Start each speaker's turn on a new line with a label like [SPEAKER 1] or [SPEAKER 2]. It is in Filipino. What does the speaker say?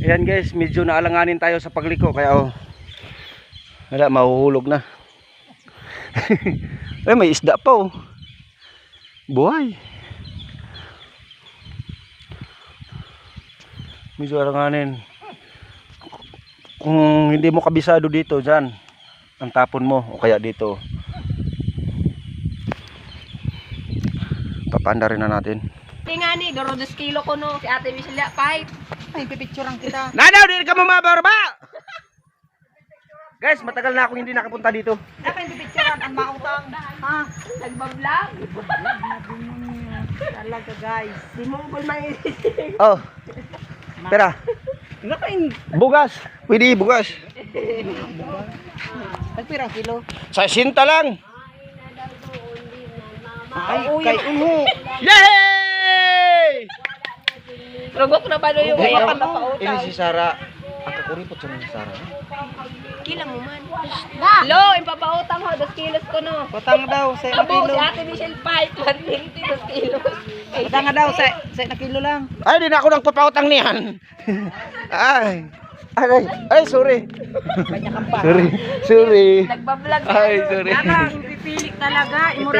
[SPEAKER 1] Ayan guys, medyo naalanganin tayo sa pagliko kaya wala, mahuhulog na. Ay, may isda pa oh. Buhay. Medyo alanganin. Kung hindi mo kabisado dito, dyan ang tapon mo o kaya dito. Papanda rin na natin.
[SPEAKER 2] Nga ni, garo 2 kilo ko no. Si Ate Michelle, 5. Ay, pipicturean kita.
[SPEAKER 1] Nanaw, di ka mamabarba! Guys, matagal na akong hindi nakapunta dito.
[SPEAKER 2] Dapat pipicturean ang mautang. Ha? Nagbablog? Talaga guys. Di mo ko maisip.
[SPEAKER 1] Oh. Pera. Bugas. Pwede bugas.
[SPEAKER 2] Nagpirang kilo.
[SPEAKER 1] Sa sinta lang.
[SPEAKER 2] Ay, kay uno.
[SPEAKER 1] Yay!
[SPEAKER 2] Rugok na ba yung
[SPEAKER 1] Ini
[SPEAKER 2] pautang?
[SPEAKER 1] si Sarah. Ang kakuripot siya ni Sarah.
[SPEAKER 2] Kila mo man. Lo, ipapautang ho, 2 kilos ko no.
[SPEAKER 3] Patang daw sa
[SPEAKER 2] Abo, si Ate Michelle 5, 120, 2 kilos.
[SPEAKER 3] Patang daw sa na kilo lang.
[SPEAKER 1] Ay, di na ako nang papautang niyan. Ay, sorry. Sorry.
[SPEAKER 2] Nagbablog.
[SPEAKER 1] Ay, sorry.
[SPEAKER 2] Pipilik talaga.